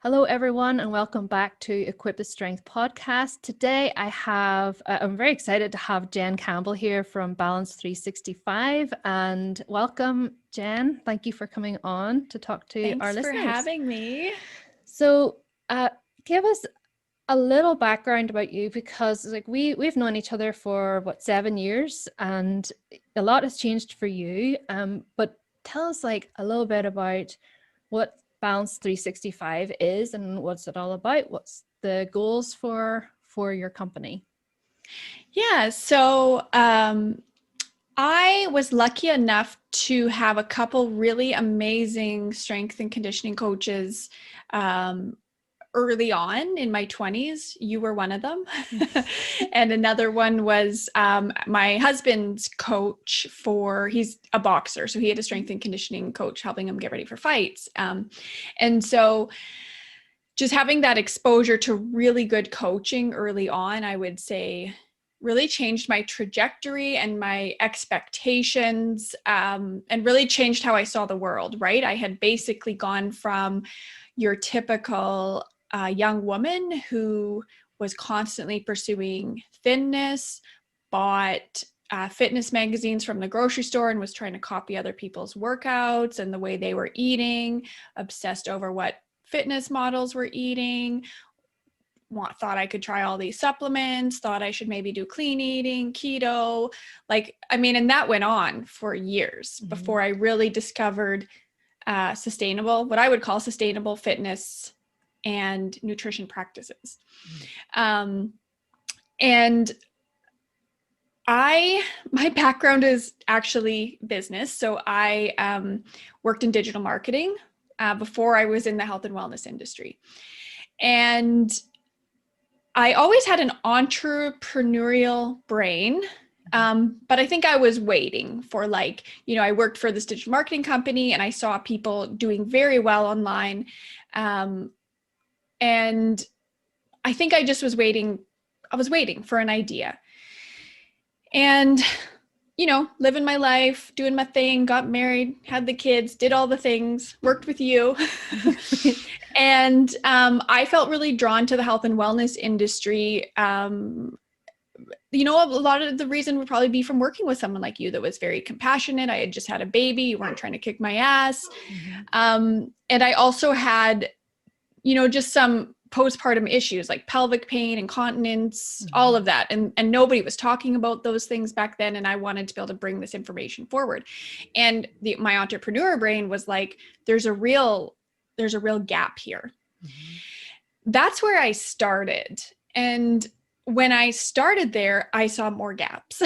Hello, everyone, and welcome back to Equip the Strength podcast. Today, I'm very excited to have Jen Campbell here from Balance 365. And welcome, Jen. Thank you for coming on to talk to our Thanks for listeners. having me. So, give us a little background about you, because we've known each other for 7 years, and a lot has changed for you. But tell us a little bit about what Balance 365 is and what's it all about. What's the goals for your company? Yeah, so I was lucky enough to have a couple really amazing strength and conditioning coaches early on in my 20s. You were one of them. And another one was my husband's coach he's a boxer. So he had a strength and conditioning coach helping him get ready for fights. And so just having that exposure to really good coaching early on, I would say really changed my trajectory and my expectations, and really changed how I saw the world, right? I had basically gone from your typical young woman who was constantly pursuing thinness, bought fitness magazines from the grocery store and was trying to copy other people's workouts and the way they were eating, obsessed over what fitness models were eating, thought I could try all these supplements, thought I should maybe do clean eating, keto, and that went on for years before I really discovered what I would call sustainable fitness and nutrition practices. And my background is actually business. So I worked in digital marketing before I was in the health and wellness industry. And I always had an entrepreneurial brain, but I think I was waiting for I worked for this digital marketing company and I saw people doing very well online. And I think I just was waiting. I was waiting for an idea. And living my life, doing my thing, got married, had the kids, did all the things, worked with you. And I felt really drawn to the health and wellness industry. A lot of the reason would probably be from working with someone like you that was very compassionate. I had just had a baby. You weren't trying to kick my ass. And I also had, just some postpartum issues like pelvic pain, incontinence, all of that. And nobody was talking about those things back then. And I wanted to be able to bring this information forward. And my entrepreneur brain was like, there's a real gap here. That's where I started. And when I started there, I saw more gaps.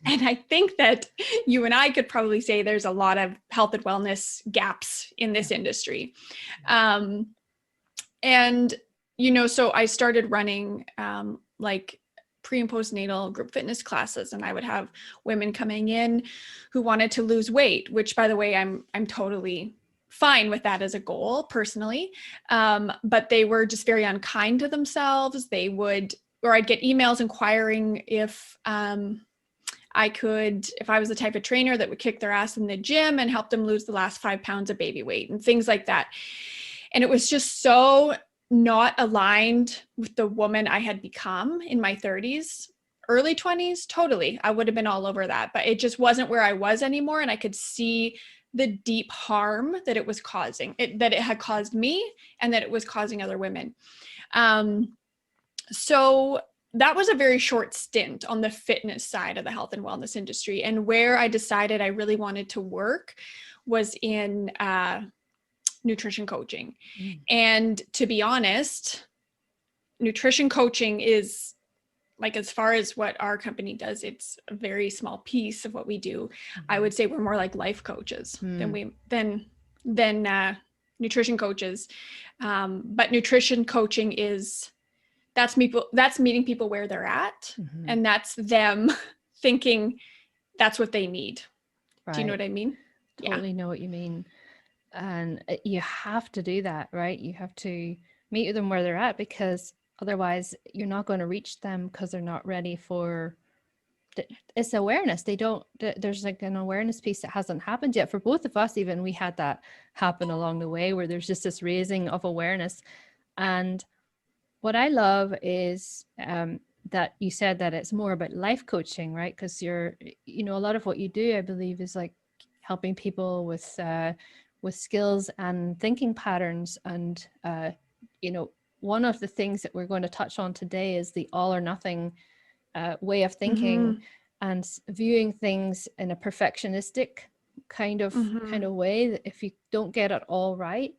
And I think that you and I could probably say there's a lot of health and wellness gaps in this industry. So I started running pre and postnatal group fitness classes, and I would have women coming in who wanted to lose weight, which, by the way, I'm totally fine with that as a goal personally. But they were just very unkind to themselves. I'd get emails inquiring if I was the type of trainer that would kick their ass in the gym and help them lose the last 5 pounds of baby weight and things like that. And it was just so not aligned with the woman I had become in my 30s, early 20s. Totally. I would have been all over that, but it just wasn't where I was anymore. And I could see the deep harm that it was causing, that it had caused me and that it was causing other women. So that was a very short stint on the fitness side of the health and wellness industry. And where I decided I really wanted to work was in nutrition coaching. And to be honest, nutrition coaching is, as far as what our company does, it's a very small piece of what we do. I would say we're more like life coaches than nutrition coaches. But nutrition coaching that's meeting people where they're at, and that's them thinking that's what they need. Right. Do you know what I mean? Totally know what you mean. And you have to do that, right? You have to meet them where they're at, because otherwise you're not going to reach them, because they're not ready to it's awareness. There's like an awareness piece that hasn't happened yet for both of us. Even we had that happen along the way, where there's just this raising of awareness. And what I love is that you said that it's more about life coaching, right? Because a lot of what you do, I believe, is like helping people with skills and thinking patterns. And one of the things that we're going to touch on today is the all or nothing way of thinking, and viewing things in a perfectionistic kind of way, that if you don't get it all right,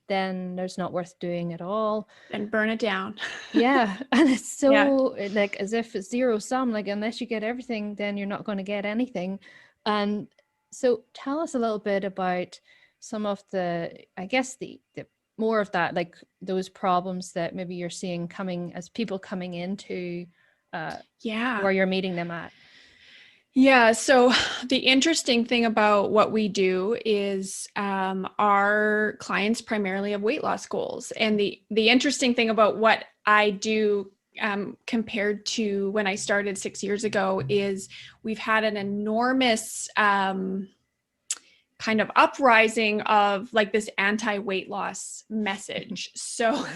then there's not worth doing at all. And burn it down. Yeah. And it's so like as if it's zero sum, like unless you get everything, then you're not going to get anything. And so tell us a little bit about some of the, I guess the more of that, like those problems that maybe you're seeing coming as people coming into where you're meeting them at. Yeah. So the interesting thing about what we do is our clients primarily have weight loss goals. And the interesting thing about what I do compared to when I started 6 years ago is we've had an enormous kind of uprising of like this anti-weight loss message. So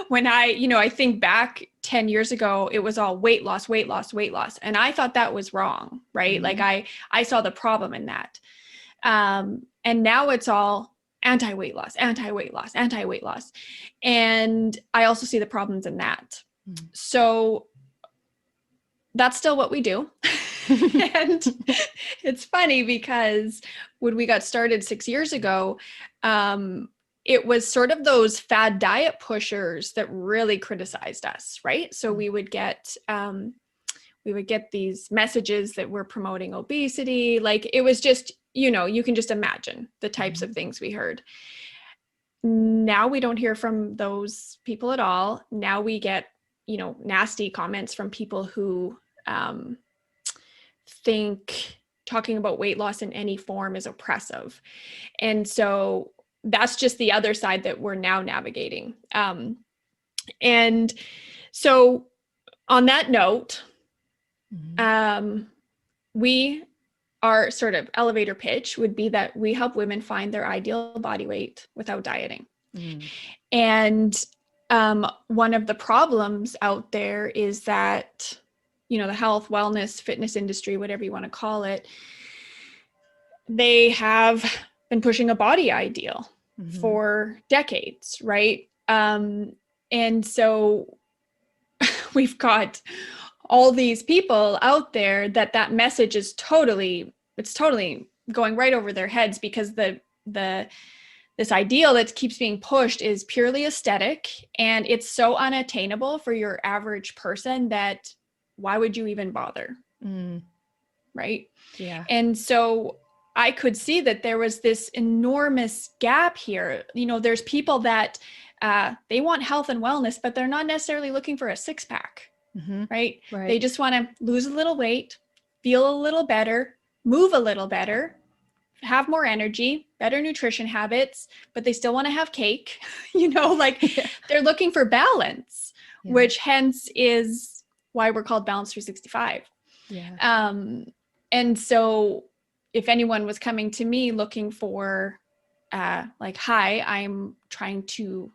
when I think back 10 years ago, it was all weight loss, weight loss, weight loss. And I thought that was wrong, right? Like I saw the problem in that. And now it's all anti-weight loss, anti-weight loss, anti-weight loss. And I also see the problems in that. So that's still what we do. And it's funny because when we got started 6 years ago, it was sort of those fad diet pushers that really criticized us, right? So we would get these messages that we're promoting obesity. Like it was just, you can just imagine the types of things we heard. Now we don't hear from those people at all. Now we get, nasty comments from people who think talking about weight loss in any form is oppressive. And so that's just the other side that we're now navigating. And so on that note, we, our sort of elevator pitch would be that we help women find their ideal body weight without dieting. And one of the problems out there is that the health, wellness, fitness industry, whatever you want to call it, they have been pushing a body ideal for decades, right? And so we've got all these people out there that message is totally going right over their heads, because this ideal that keeps being pushed is purely aesthetic, and it's so unattainable for your average person that why would you even bother? Right? Yeah. And so I could see that there was this enormous gap here. There's people that they want health and wellness, but they're not necessarily looking for a six-pack, right? They just want to lose a little weight, feel a little better, move a little better, have more energy, better nutrition habits, but they still want to have cake, they're looking for balance, which hence is why we're called Balance 365. Yeah. And so if anyone was coming to me looking for hi, I'm trying to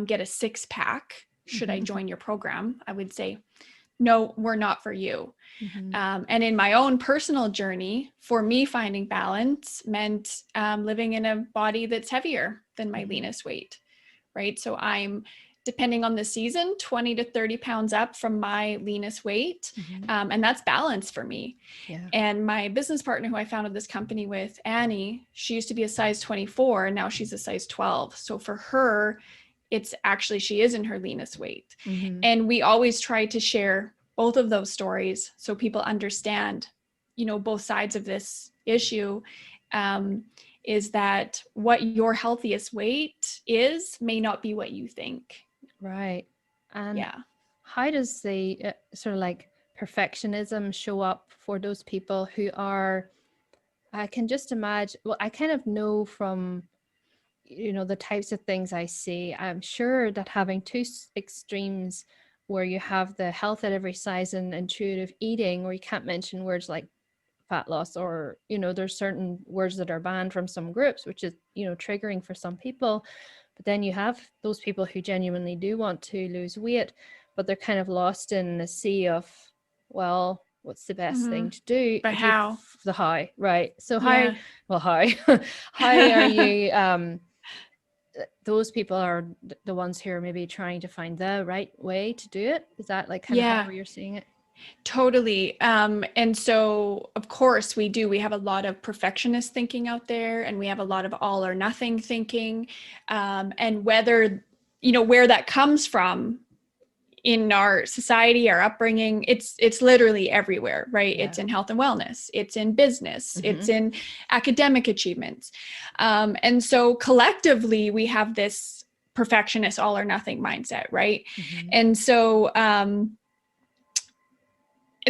get a six-pack, should I join your program? I would say, no, we're not for you. And in my own personal journey, for me, finding balance meant living in a body that's heavier than my leanest weight, right? So I'm, depending on the season, 20 to 30 pounds up from my leanest weight. And that's balance for me. Yeah. And my business partner who I founded this company with, Annie, she used to be a size 24 and now she's a size 12. So for her, it's actually, she is in her leanest weight. And we always try to share both of those stories so people understand, both sides of this issue. Is that what your healthiest weight is may not be what you think. Right. And how does the sort of like perfectionism show up for those people who are, I can just imagine, well, I kind of know from, the types of things I see, I'm sure that having two extremes where you have the health at every size and intuitive eating, where you can't mention words like fat loss, or, you know, there's certain words that are banned from some groups, which is, you know, triggering for some people. But then you have those people who genuinely do want to lose weight, but they're kind of lost in the sea of, well, what's the best thing to do? But how? The how, right? So how, Yeah. well, how, how are you, those people are the ones who are maybe trying to find the right way to do it. Is that like kind of Yeah. how you're seeing it? Totally. And so, of course, we have a lot of perfectionist thinking out there, and we have a lot of all or nothing thinking. And whether, you know, where that comes from in our society, our upbringing, it's literally everywhere, right? Yeah. It's in health and wellness, it's in business, it's in academic achievements. And so collectively, we have this perfectionist all or nothing mindset, right? And so,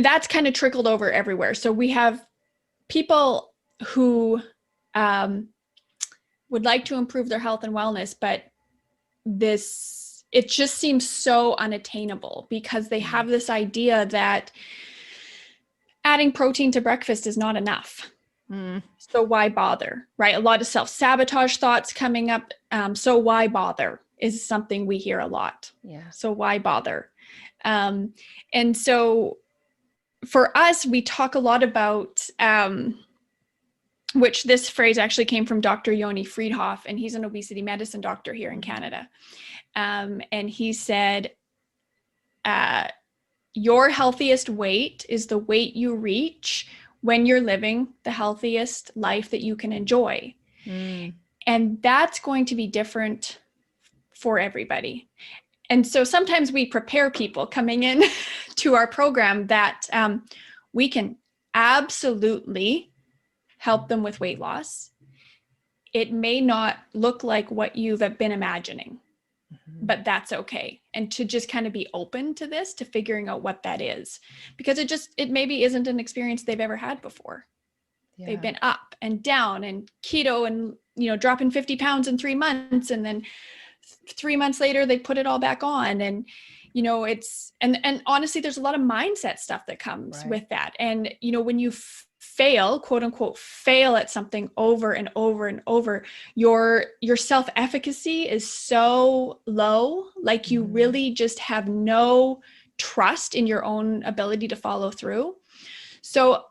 that's kind of trickled over everywhere. So we have people who would like to improve their health and wellness, but it just seems so unattainable because they have this idea that adding protein to breakfast is not enough. So why bother, right? A lot of self-sabotage thoughts coming up. So why bother is something we hear a lot. Yeah. So why bother? And so for us, we talk a lot about, which this phrase actually came from Dr. Yoni Friedhoff, and he's an obesity medicine doctor here in Canada. And he said, your healthiest weight is the weight you reach when you're living the healthiest life that you can enjoy. And that's going to be different for everybody. And so sometimes we prepare people coming in to our program that we can absolutely help them with weight loss. It may not look like what you've been imagining, but that's okay. And to just kind of be open to this, to figuring out what that is, because it maybe isn't an experience they've ever had before. Yeah. They've been up and down and keto and, you know, dropping 50 pounds in 3 months. And then 3 months later, they put it all back on. And, you know, and honestly, there's a lot of mindset stuff that comes with that. And, you know, when you fail, quote unquote, fail at something over and over and over, your self-efficacy is so low, like you really just have no trust in your own ability to follow through. So,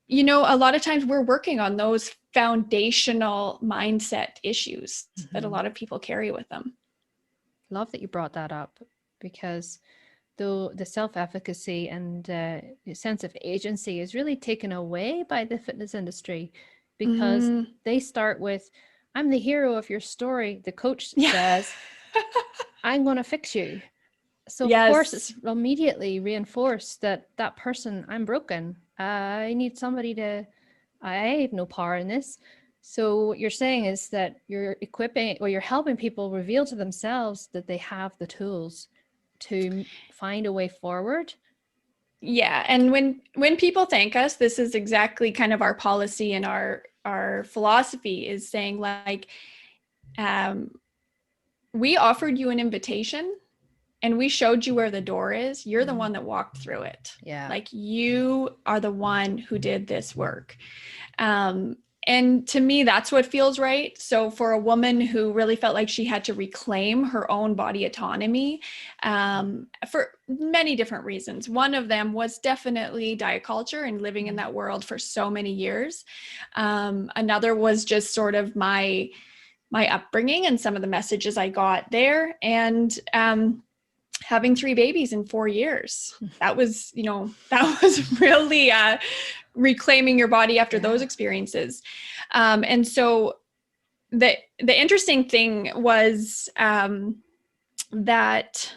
you know, a lot of times we're working on those foundational mindset issues that a lot of people carry with them. Love that you brought that up, because though the self-efficacy and the sense of agency is really taken away by the fitness industry, because they start with, I'm the hero of your story. The coach says, I'm going to fix you. So of course it's immediately reinforced that person, I'm broken. I need somebody I have no power in this. So what you're saying is that you're equipping, or you're helping people reveal to themselves that they have the tools to find a way forward. Yeah. And when people thank us, this is exactly kind of our policy and our philosophy is saying, like, we offered you an invitation and we showed you where the door is. You're the one that walked through it. Yeah. Like, you are the one who did this work. And to me, that's what feels right. So for a woman who really felt like she had to reclaim her own body autonomy, for many different reasons. One of them was definitely diet culture and living in that world for so many years. Another was just sort of my upbringing and some of the messages I got there. And having 3 babies in 4 years, that was really reclaiming your body after those experiences. And so the interesting thing was that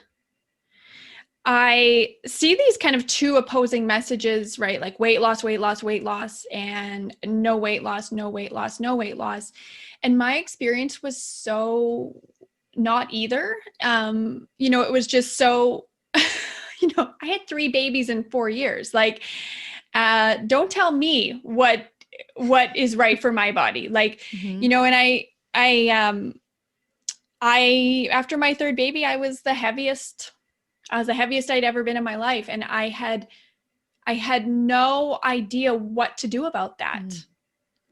I see these kind of 2 opposing messages, right? Like weight loss, and no weight loss, no weight loss, no weight loss. And my experience was so not either. You know, it was just so, you know, I had 3 babies in 4 years. Like, don't tell me what is right for my body. Like, you know, and I after my 3rd baby, I was the heaviest I was the heaviest I'd ever been in my life. And I had no idea what to do about that,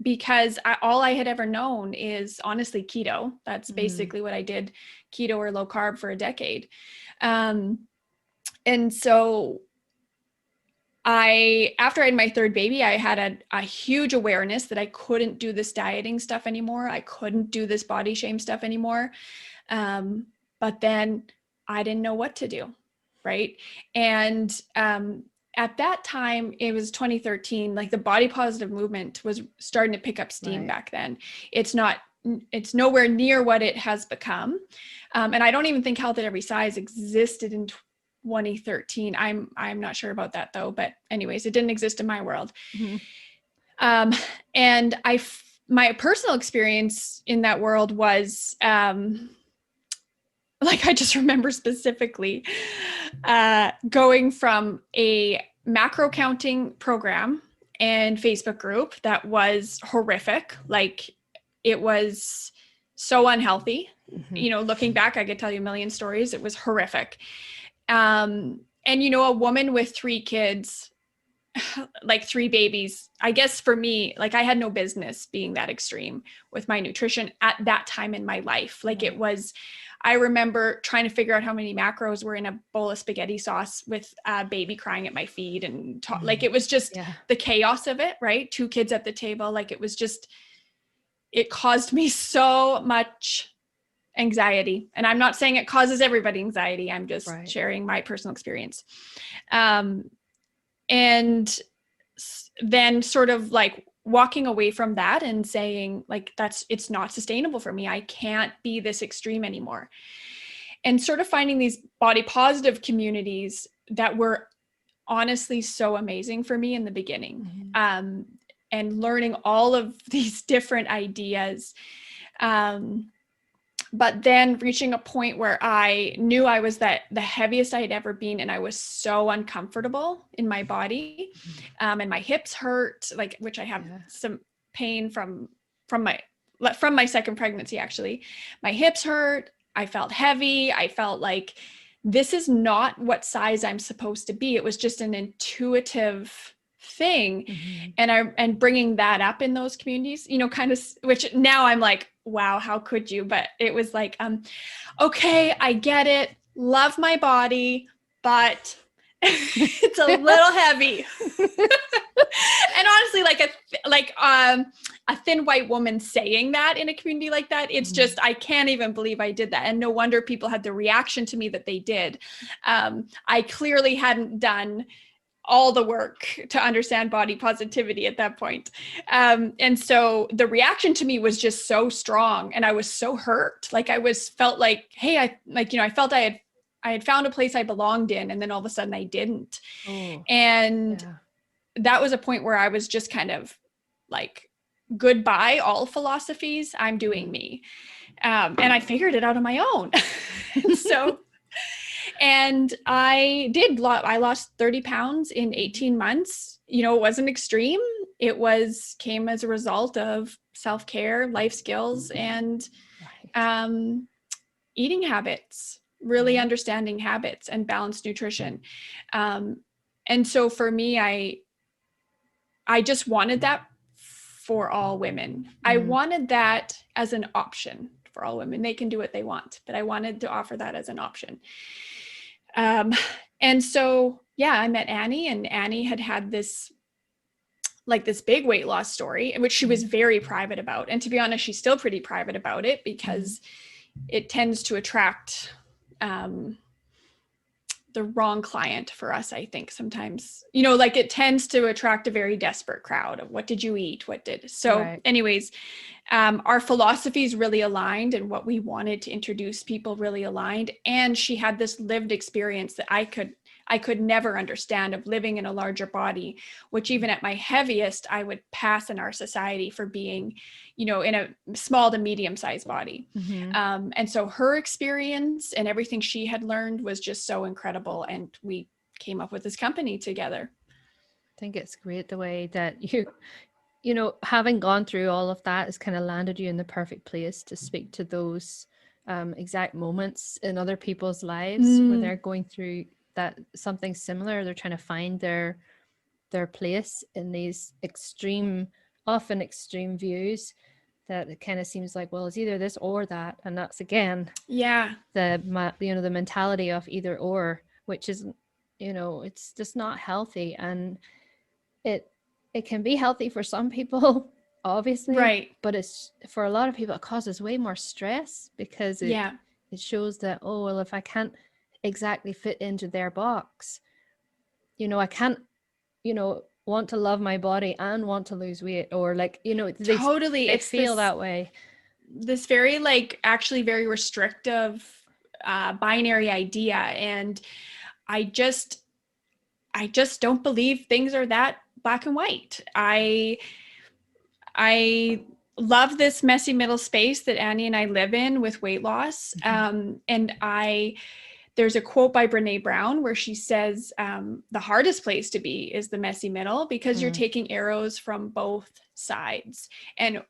because all I had ever known is honestly keto. That's basically what I did, keto or low carb for a decade. And so after I had my third baby, I had a huge awareness that I couldn't do this dieting stuff anymore. I couldn't do this body shame stuff anymore. But then I didn't know what to do. Right. And, at that time, it was 2013, like the body positive movement was starting to pick up steam back then. It's nowhere near what it has become. And I don't even think Health at Every Size existed in 2013. I'm not sure about that though, but anyways, it didn't exist in my world. And my personal experience in that world was, like, I just remember specifically going from a macro counting program and Facebook group that was horrific. Like, it was so unhealthy. Looking back, I could tell you a million stories. It was horrific. And, a woman with 3 kids, like 3 babies, I guess for me, like, I had no business being that extreme with my nutrition at that time in my life. Like, it was, I remember trying to figure out how many macros were in a bowl of spaghetti sauce with a baby crying at my feet, and like, it was just the chaos of it, right? 2 kids at the table. Like, it caused me so much anxiety. And I'm not saying it causes everybody anxiety. I'm just sharing my personal experience. And then sort of like walking away from that and saying, like, it's not sustainable for me. I can't be this extreme anymore. And sort of finding these body positive communities that were honestly so amazing for me in the beginning. And learning all of these different ideas. But then reaching a point where I knew I was the heaviest I had ever been, and I was so uncomfortable in my body, and my hips hurt, like, which I have some pain from my second pregnancy. Actually, my hips hurt. I felt heavy. I felt like this is not what size I'm supposed to be. It was just an intuitive thing. And bringing that up in those communities, kind of, which now I'm like, wow, how could you? But it was like, okay, I get it. Love my body, but it's a little heavy. And honestly, a thin white woman saying that in a community like that, it's just, I can't even believe I did that. And no wonder people had the reaction to me that they did. I clearly hadn't done all the work to understand body positivity at that point. And so the reaction to me was just so strong, and I was so hurt. Like, felt like, hey, I felt I had found a place I belonged in, and then all of a sudden I didn't. That was a point where I was just kind of like, goodbye all philosophies. I'm doing me. And I figured it out on my own. And I lost 30 pounds in 18 months. It wasn't extreme. It came as a result of self-care, life skills, and eating habits, really understanding habits and balanced nutrition. And so for me, I just wanted that for all women. I wanted that as an option for all women. They can do what they want, but I wanted to offer that as an option. And so, I met Annie, and Annie had this big weight loss story, which she was very private about. And to be honest, she's still pretty private about it, because it tends to attract, the wrong client for us, I think sometimes, it tends to attract a very desperate crowd of, what did you eat? Anyways, our philosophies really aligned, and what we wanted to introduce people really aligned. And she had this lived experience that I could never understand, of living in a larger body, which even at my heaviest, I would pass in our society for being, in a small to medium sized body. And so her experience and everything she had learned was just so incredible. And we came up with this company together. I think it's great the way that having gone through all of that has kind of landed you in the perfect place to speak to those exact moments in other people's lives where Mm, they're going through that something similar. They're trying to find their place in these often extreme views that it kind of seems like, well, it's either this or that. And that's again yeah. the mentality of either or, which is, it's just not healthy. And it it can be healthy for some people, obviously, Right. but it's for a lot of people it causes way more stress because Yeah. it shows that, oh well, if I can't exactly fit into their box, I can't, want to love my body and want to lose weight, or like, Totally. they It's feel that way. this very like actually very restrictive binary idea, and I just don't believe things are that black and white. I love this messy middle space that Annie and I live in with weight loss. And there's a quote by Brene Brown where she says, the hardest place to be is the messy middle, because you're taking arrows from both sides. And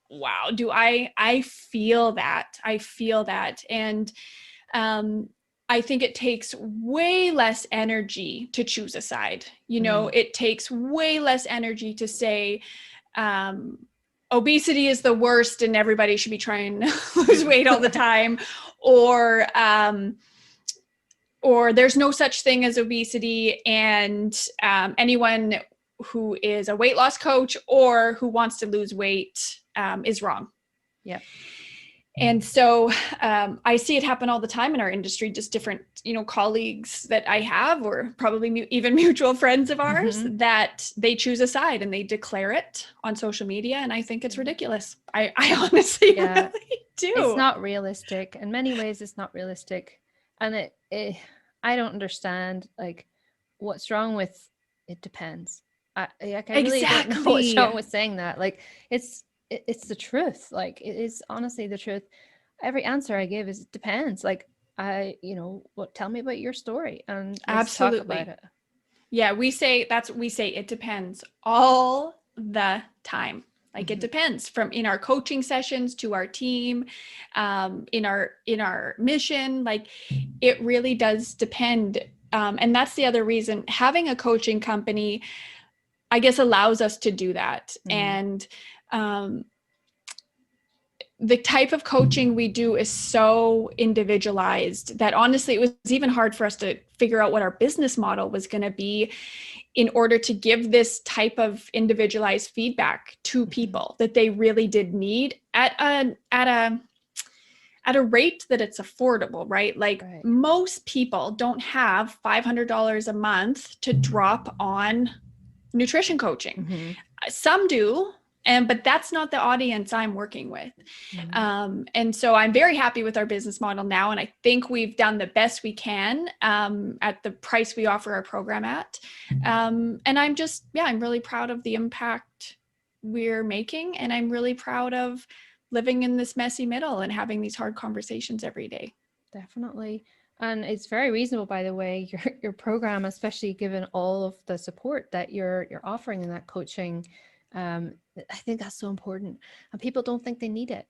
wow, I feel that. I feel that. And I think it takes way less energy to choose a side. It takes way less energy to say, um, obesity is the worst and everybody should be trying to lose weight all the time, or there's no such thing as obesity, and anyone who is a weight loss coach or who wants to lose weight is wrong. Yeah. And so I see it happen all the time in our industry, just different, colleagues that I have, or probably even mutual friends of ours, that they choose a side and they declare it on social media. And I think it's ridiculous. I honestly really do. It's not realistic. In many ways, it's not realistic. And I don't understand, like, what's wrong with it depends. I really don't know what's Exactly. wrong with saying that. Like, it's the truth. Like, it is honestly the truth. Every answer I give is it depends. Like, tell me about your story and let's talk about Absolutely. it. Yeah, we say it depends all the time. Like it depends, from in our coaching sessions to our team, in our mission. Like it really does depend. And that's the other reason having a coaching company, I guess, allows us to do that. And the type of coaching we do is so individualized that honestly, it was even hard for us to figure out what our business model was going to be in order to give this type of individualized feedback to people that they really did need at a rate that it's affordable, right? Like most people don't have $500 a month to drop on nutrition coaching. Some do, but that's not the audience I'm working with. And so I'm very happy with our business model now. And I think we've done the best we can at the price we offer our program at. And I'm really proud of the impact we're making. And I'm really proud of living in this messy middle and having these hard conversations every day. Definitely. And it's very reasonable, by the way, your program, especially given all of the support that you're offering in that coaching. I think that's so important. And people don't think they need it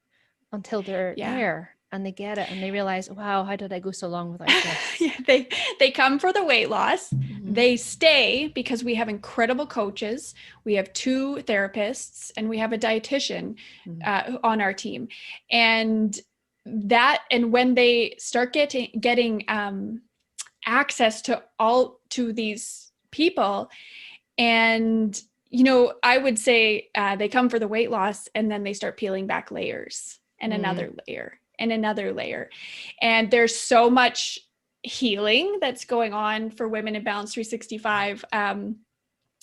until they're there and they get it and they realize, wow, how did I go so long without this? They come for the weight loss. They stay because we have incredible coaches. We have 2 therapists and we have a dietitian on our team. And when they start getting access to these people, and I would say they come for the weight loss and then they start peeling back layers and another layer and another layer. And there's so much healing that's going on for women in Balance 365.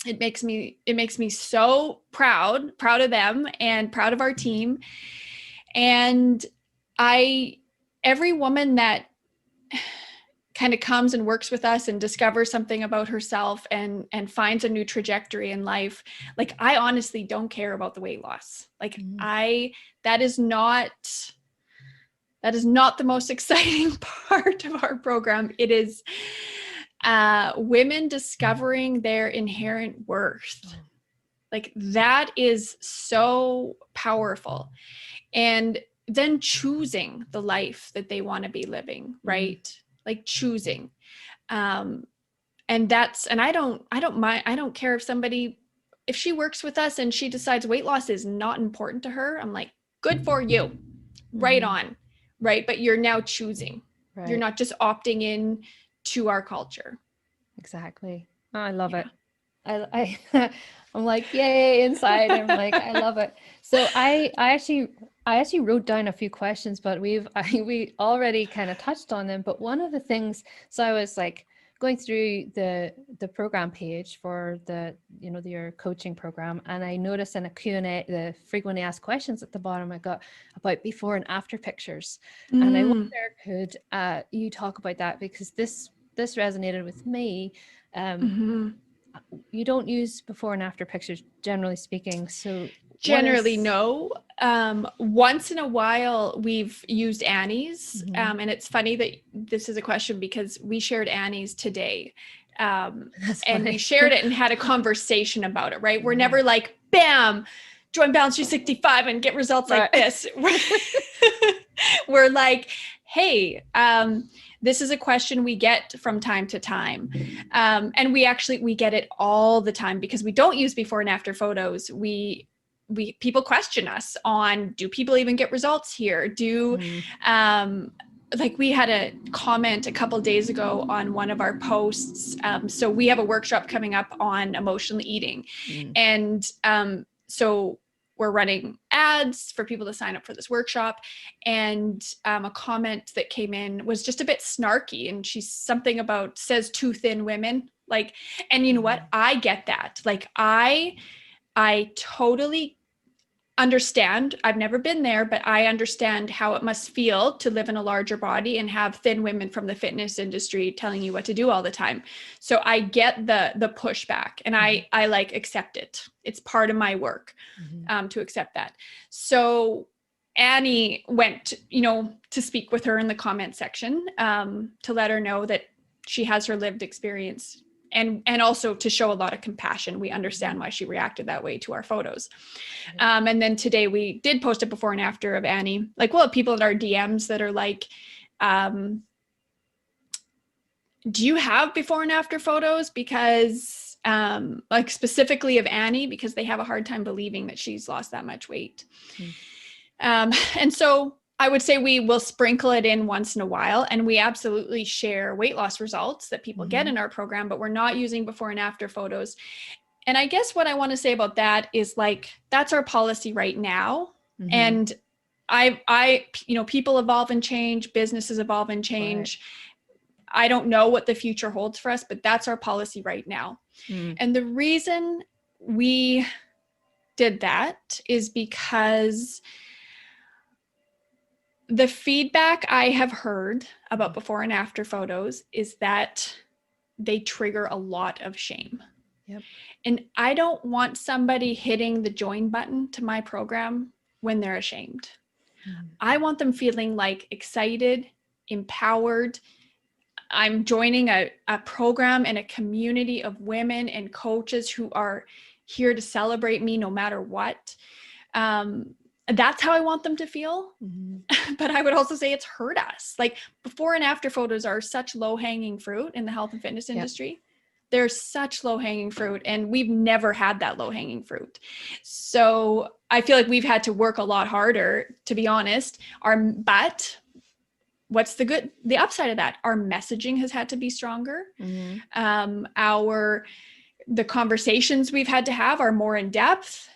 It makes me so proud of them and proud of our team. And every woman that kind of comes and works with us and discovers something about herself and finds a new trajectory in life, like I honestly don't care about the weight loss. Like that is not the most exciting part of our program. It is women discovering their inherent worth. Like that is so powerful. And then choosing the life that they want to be living, right? Like choosing. And I don't mind. I don't care if she works with us and she decides weight loss is not important to her. I'm like, good for you. Right on. Right. But you're now choosing. Right. You're not just opting in to our culture. Exactly. Oh, I love it. I'm like, yay, inside. I'm like, I love it. So I actually wrote down a few questions, but we already kind of touched on them. But one of the things, so I was like going through the program page for your coaching program, and I noticed in a Q&A, the frequently asked questions at the bottom, I got about before and after pictures. And I wonder, could you talk about that, because this resonated with me. You don't use before and after pictures, generally speaking. So Generally, no. Once in a while, we've used Annie's. And it's funny that this is a question because we shared Annie's today. And we shared it and had a conversation about it, right? We're never like, bam, join Balance 365 and get results like this. We're like, hey, this is a question we get from time to time. And we get it all the time because we don't use before and after photos. People question us on, do people even get results here? Like we had a comment a couple days ago on one of our posts. So we have a workshop coming up on emotional eating. And so we're running ads for people to sign up for this workshop. And a comment that came in was just a bit snarky. And she's something about, says too thin women. Like, and you know what? I get that. Like I totally understand. I've never been there, but I understand how it must feel to live in a larger body and have thin women from the fitness industry telling you what to do all the time. So I get the pushback, and I like accept it. It's part of my work to accept that. So Annie went, to speak with her in the comment section to let her know that she has her lived experience. And also to show a lot of compassion. We understand why she reacted that way to our photos. And then today we did post a before and after of Annie. Like, we'll have people in our DMs that are like, do you have before and after photos? Because like specifically of Annie, because they have a hard time believing that she's lost that much weight. And so I would say we will sprinkle it in once in a while, and we absolutely share weight loss results that people get in our program, but we're not using before and after photos. And I guess what I want to say about that is, like, that's our policy right now. And people evolve and change, businesses evolve and change. I don't know what the future holds for us, but that's our policy right now. And the reason we did that is because the feedback I have heard about before and after photos is that they trigger a lot of shame. And I don't want somebody hitting the join button to my program when they're ashamed. I want them feeling like excited, empowered. I'm joining a program and a community of women and coaches who are here to celebrate me no matter what. That's how I want them to feel. But I would also say it's hurt us. Like, before and after photos are such low-hanging fruit in the health and fitness industry. They're such low-hanging fruit, and we've never had that low-hanging fruit. So I feel like we've had to work a lot harder, to be honest. But what's the upside of that? Our messaging has had to be stronger. The conversations we've had to have are more in depth.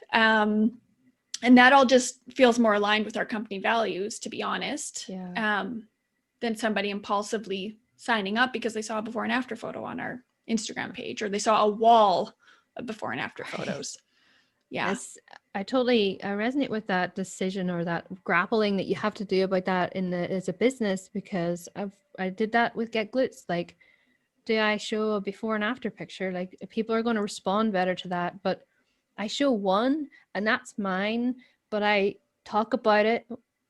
And that all just feels more aligned with our company values, to be honest, than somebody impulsively signing up because they saw a before and after photo on our Instagram page, or they saw a wall of before and after photos. I totally resonate with that decision, or that grappling that you have to do about that as a business, because I did that with Get Glutes. Like, do I show a before and after picture? Like, people are going to respond better to that, but I show one and that's mine, but I talk about it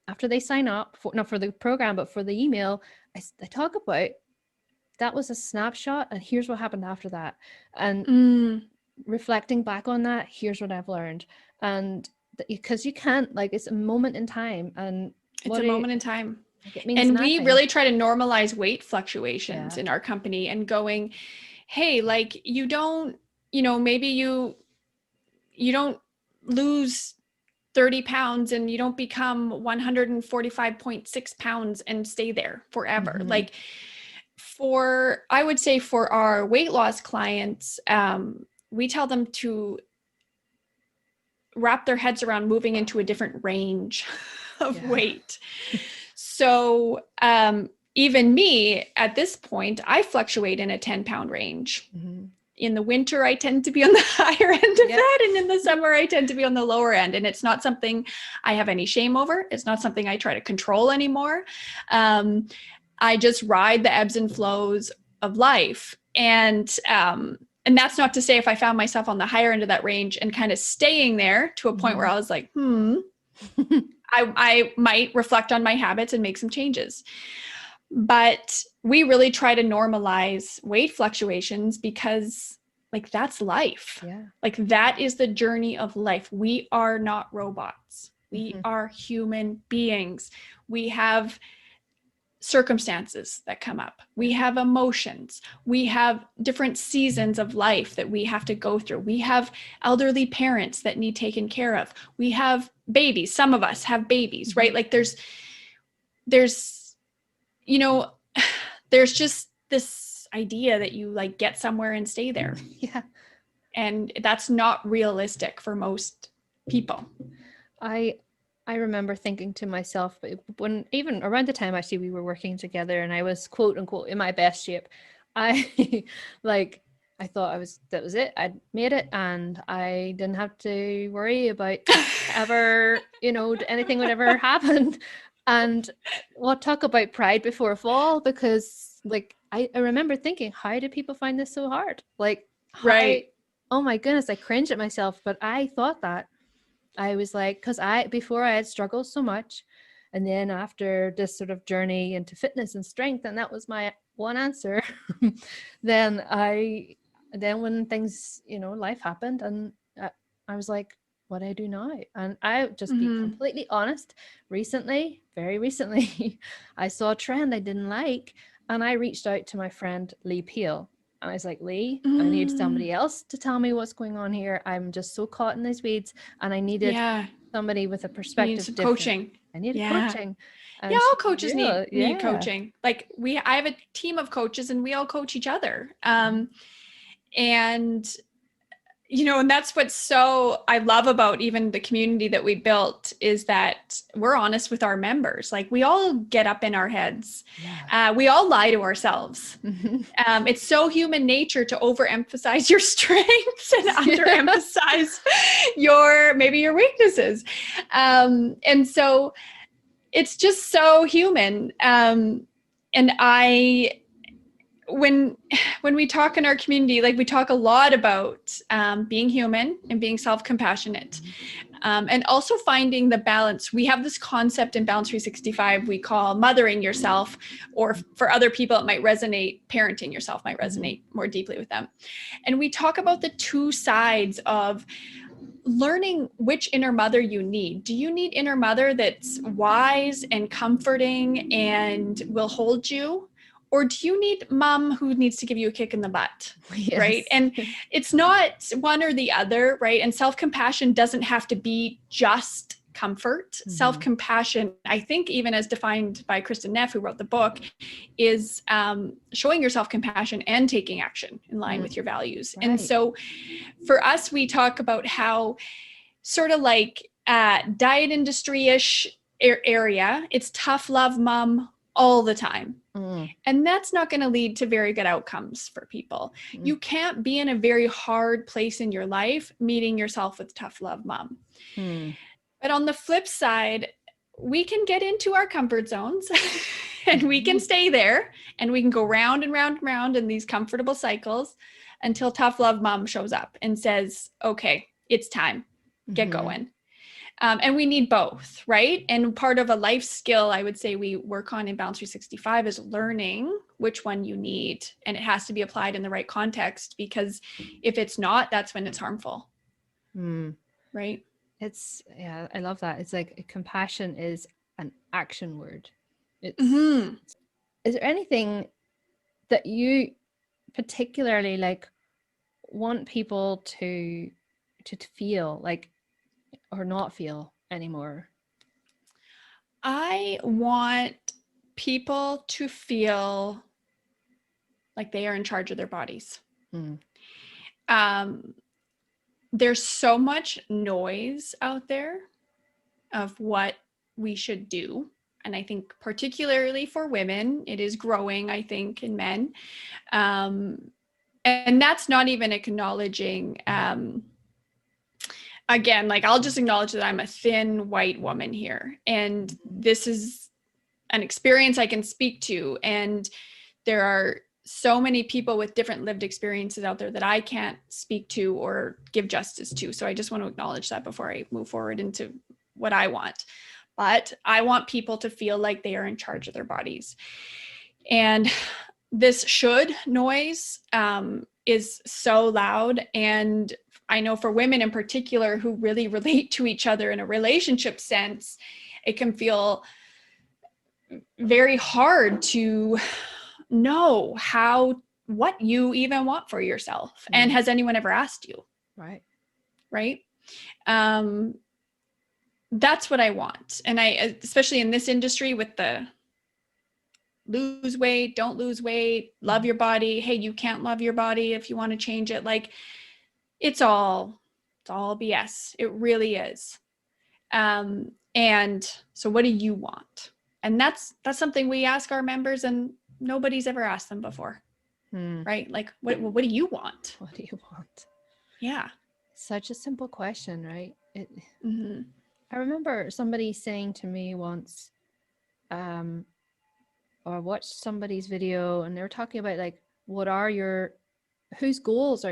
after they sign up not for the program, but for the email. I talk about that was a snapshot and here's what happened after that. And reflecting back on that, here's what I've learned. And because you can't, like, it's a moment in time, and It's a moment in time. Like it means And we nothing. really try to normalize weight fluctuations Yeah. in our company and going, hey, like you don't, maybe you don't lose 30 pounds and you don't become 145.6 pounds and stay there forever. Mm-hmm. Like I would say for our weight loss clients, we tell them to wrap their heads around moving into a different range of weight. So even me at this point, I fluctuate in a 10-pound range. Mm-hmm. In the winter, I tend to be on the higher end of that. And in the summer, I tend to be on the lower end. And it's not something I have any shame over. It's not something I try to control anymore. I just ride the ebbs and flows of life. And that's not to say if I found myself on the higher end of that range and kind of staying there to a point where I was like, I might reflect on my habits and make some changes. But we really try to normalize weight fluctuations because like that's life. Yeah. Like that is the journey of life. We are not robots. We are human beings. We have circumstances that come up. We have emotions. We have different seasons of life that we have to go through. We have elderly parents that need taken care of. We have babies. Some of us have babies, right? Like there's there's just this idea that you like get somewhere and stay there. Yeah. And that's not realistic for most people. I remember thinking to myself, when even around the time actually we were working together and I was quote unquote in my best shape, I I thought that was it. I'd made it and I didn't have to worry about ever, anything would ever happen. And we'll talk about pride before a fall, because like I remember thinking, how do people find this so hard? Like, Right. Oh my goodness, I cringe at myself, but I thought that. I was like, because before I had struggled so much, and then after this sort of journey into fitness and strength, and that was my one answer, then when things, life happened, and I was like, what do I do now? And I just be completely honest. Very recently, I saw a trend I didn't like, and I reached out to my friend Lee Peel. And I was like, Lee, I need somebody else to tell me what's going on here. I'm just so caught in these weeds, and I needed somebody with a perspective. Some different. Coaching. I needed coaching. And all coaches need coaching. Like I have a team of coaches and we all coach each other. And and that's what's I love about even the community that we built, is that we're honest with our members. Like we all get up in our heads. Yeah. We all lie to ourselves. It's so human nature to overemphasize your strengths and underemphasize maybe your weaknesses. And so it's just so human. And when we talk in our community, like we talk a lot about being human and being self-compassionate, and also finding the balance. We have this concept in Balance 365 we call mothering yourself, or for other people it might resonate, parenting yourself might resonate more deeply with them. And we talk about the two sides of learning which inner mother you need. Do you need inner mother that's wise and comforting and will hold you? Or do you need mom who needs to give you a kick in the butt, yes. Right? And it's not one or the other, right? And self-compassion doesn't have to be just comfort. Self-compassion, I think even as defined by Kristen Neff, who wrote the book, is showing your self-compassion and taking action in line with your values. Right. And so for us, we talk about how sort of like diet industry-ish area, it's tough love mom all the time. And that's not going to lead to very good outcomes for people. You can't be in a very hard place in your life meeting yourself with tough love mom. But on the flip side, we can get into our comfort zones and we can stay there and we can go round and round and round in these comfortable cycles until tough love mom shows up and says, okay, it's time, get going. And we need both, right? And part of a life skill I would say we work on in Balance 365 is learning which one you need. And it has to be applied in the right context, because if it's not, that's when it's harmful. Right? I love that. It's like compassion is an action word. It's, Mm-hmm. is there anything that you particularly like want people to feel like or not feel anymore? I want people to feel like they are in charge of their bodies. Mm. There's so much noise out there of what we should do. And I think particularly for women, it is growing, I think, in men. And that's not even acknowledging, again, like I'll just acknowledge that I'm a thin white woman here. And this is an experience I can speak to. And there are so many people with different lived experiences out there that I can't speak to or give justice to. So I just want to acknowledge that before I move forward into what I want. But I want people to feel like they are in charge of their bodies. And this should noise is so loud. And I know for women in particular who really relate to each other in a relationship sense, it can feel very hard to know what you even want for yourself. And has anyone ever asked you? Right. That's what I want. And I, especially in this industry with the lose weight, don't lose weight, love your body. Hey, you can't love your body if you want to change it. Like it's all BS. It really is. And so what do you want? And that's something we ask our members, and nobody's ever asked them before. Right? Like, what do you want? What do you want? Yeah. Such a simple question, right? Mm-hmm. I remember somebody saying to me once, or I watched somebody's video and they were talking about like, whose goals do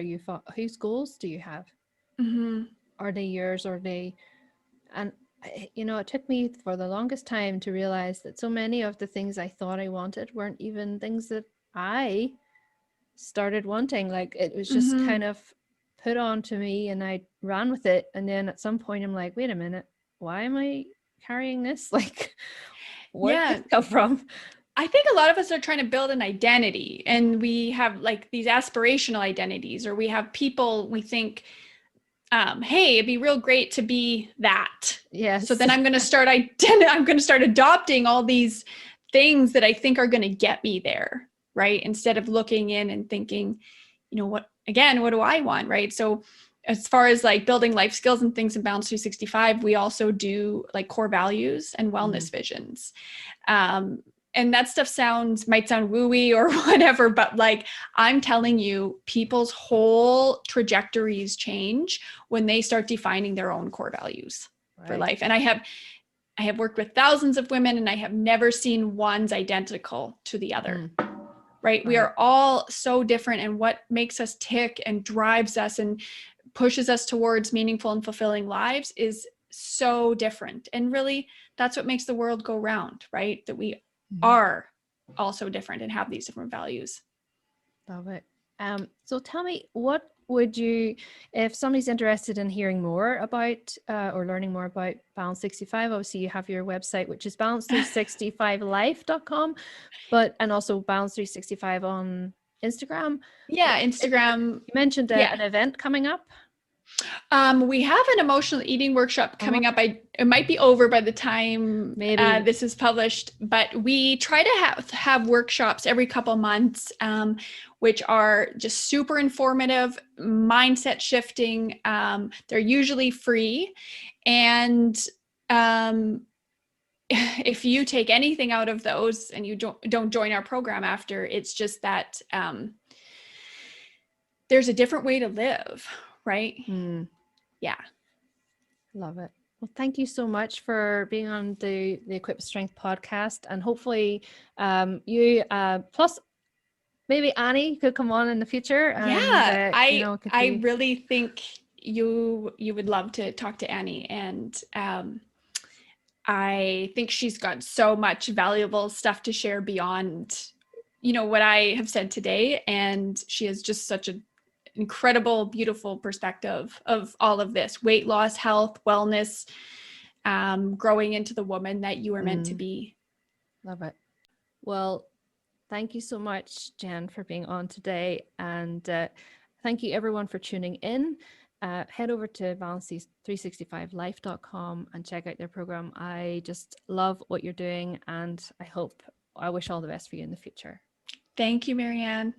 you have? Mm-hmm. Are they yours? And it took me for the longest time to realize that so many of the things I thought I wanted weren't even things that I started wanting. Like it was just kind of put on to me and I ran with it. And then at some point I'm like, wait a minute, why am I carrying this? Like, where did this come from? I think a lot of us are trying to build an identity, and we have like these aspirational identities, or we have people we think, hey, it'd be real great to be that. Yes. So then I'm going to start adopting all these things that I think are going to get me there, right? Instead of looking in and thinking, what do I want, right? So as far as like building life skills and things in Balance 365, we also do like core values and wellness visions. And that stuff might sound wooey or whatever, but like I'm telling you, people's whole trajectories change when they start defining their own core values for life. And I have worked with thousands of women, and I have never seen one's identical to the other. Right? We are all so different, and what makes us tick and drives us and pushes us towards meaningful and fulfilling lives is so different. And really, that's what makes the world go round, right? That we are all so different and have these different values. Love it. So tell me, what would you, if somebody's interested in hearing more about or learning more about Balance 65, obviously you have your website, which is balance365life.com, and also Balance 365 on Instagram. Yeah, Instagram. You mentioned an event coming up. We have an emotional eating workshop coming up. It might be over by the time this is published, but we try to have workshops every couple months, which are just super informative, mindset shifting. They're usually free. And if you take anything out of those and you don't join our program after, it's just that there's a different way to live. Right? Yeah. Love it. Well, thank you so much for being on the Equip Strength podcast, and hopefully you plus maybe Annie could come on in the future. And, I really think you would love to talk to Annie, and I think she's got so much valuable stuff to share beyond what I have said today, and she has just such an incredible, beautiful perspective of all of this: weight loss, health, wellness, growing into the woman that you were meant to Mm. be. Love it. Well, thank you so much, Jen, for being on today. And thank you, everyone, for tuning in. Head over to balances365life.com and check out their program. I just love what you're doing, and I wish all the best for you in the future. Thank you, Marianne.